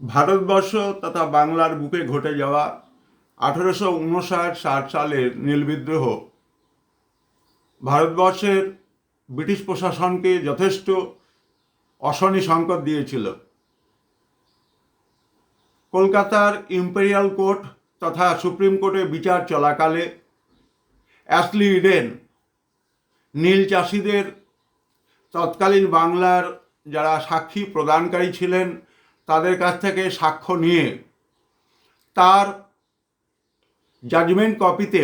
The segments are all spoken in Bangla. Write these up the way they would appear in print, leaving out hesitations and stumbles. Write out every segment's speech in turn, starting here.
ভারতবর্ষ তথা বাংলার বুকে ঘটে যাওয়া 1859-60 সালের নীল বিদ্রোহ ভারতবর্ষের ব্রিটিশ প্রশাসনকে যথেষ্ট অশনি সংকেত দিয়েছিল। কলকাতার ইম্পেরিয়াল কোর্ট তথা সুপ্রিম কোর্টে বিচার চলাকালে অ্যাশলি ইডেন নীল চাষিদের তৎকালীন বাংলার যারা সাক্ষী প্রদানকারী ছিলেন তাদের কাছ থেকে সাক্ষ্য নিয়ে তার জাজমেন্ট কপিতে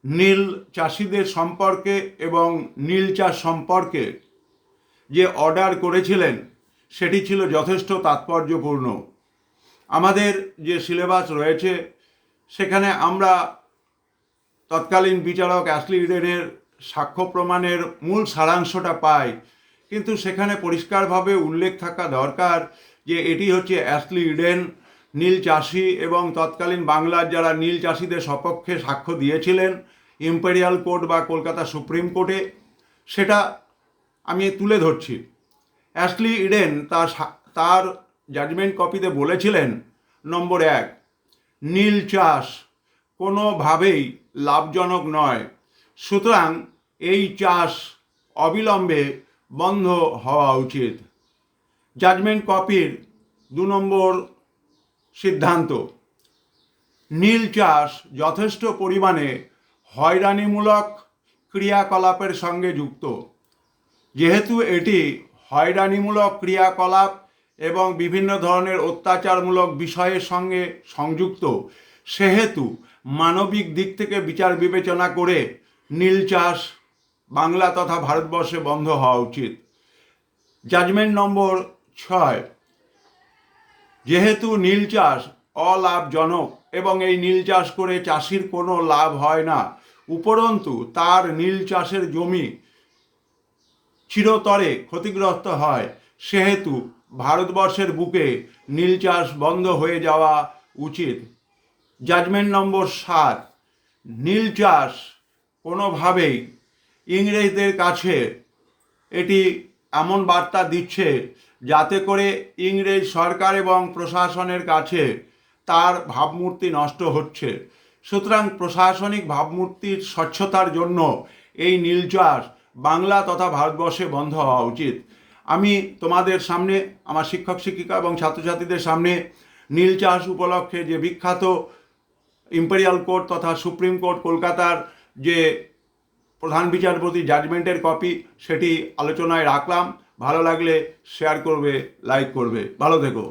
নীল চাষিদের সম্পর্কে এবং নীল চাষ সম্পর্কে যে অর্ডার করেছিলেন সেটি ছিল যথেষ্ট তাৎপর্যপূর্ণ। আমাদের যে সিলেবাস রয়েছে সেখানে আমরা তৎকালীন বিচারক অ্যাশলি ইডেনের সাক্ষ্য প্রমাণের মূল সারাংশটা পাই, কিন্তু সেখানে পরিষ্কারভাবে উল্লেখ থাকা দরকার যে এটি হচ্ছে অ্যাশলি ইডেন নীল চাষি এবং তৎকালীন বাংলার যারা নীল চাষিদের সপক্ষে সাক্ষ্য দিয়েছিলেন ইম্পেরিয়াল কোর্ট বা কলকাতা সুপ্রিম কোর্টে, সেটা আমি তুলে ধরছি। অ্যাশলি ইডেন তার জাজমেন্ট কপিতে বলেছিলেন, নম্বর 1, নীল চাষ কোনোভাবেই লাভজনক নয়, সুতরাং এই চাষ অবিলম্বে বন্ধ হওয়া উচিত। জাজমেন্ট কপির 2 নম্বর সিদ্ধান্ত, নীল চাষ যথেষ্ট পরিমাণে হয়রানিমূলক ক্রিয়াকলাপের সঙ্গে যুক্ত। যেহেতু এটি হয়রানিমূলক ক্রিয়াকলাপ এবং বিভিন্ন ধরনের অত্যাচারমূলক বিষয়ের সঙ্গে সংযুক্ত, সেহেতু মানবিক দিক থেকে বিচার বিবেচনা করে নীল চাষ বাংলা তথা ভারতবর্ষে বন্ধ হওয়া উচিত। জাজমেন্ট নম্বর 6, যেহেতু নীল চাষ অলাভজনক এবং এই নীল চাষ করে চাষির কোনো লাভ হয় না, উপরন্তু তার নীল চাষের জমি চিরতরে ক্ষতিগ্রস্ত হয়, সেহেতু ভারতবর্ষের বুকে নীল চাষ বন্ধ হয়ে যাওয়া উচিত। জাজমেন্ট নম্বর 7, নীল চাষ কোনোভাবেই ইংরেজদের কাছে এটি এমন বার্তা দিচ্ছে যাতে করে ইংরেজ সরকার এবং প্রশাসনের কাছে তার ভাবমূর্তি নষ্ট হচ্ছে। সুতরাং প্রশাসনিক ভাবমূর্তির স্বচ্ছতার জন্য এই নীল চাষ বাংলা তথা ভারতবর্ষে বন্ধ হওয়া উচিত। আমি তোমাদের সামনে, আমার শিক্ষক শিক্ষিকা এবং ছাত্রছাত্রীদের সামনে নীল চাষ উপলক্ষে যে বিখ্যাত ইম্পেরিয়াল কোর্ট তথা সুপ্রিম কোর্ট কলকাতার যে প্রধান বিচারপতি জাজমেন্টের কপি সেটি আলোচনায় রাখলাম। ভালো লাগলে শেয়ার করবে, লাইক করবে। ভালো থেকো।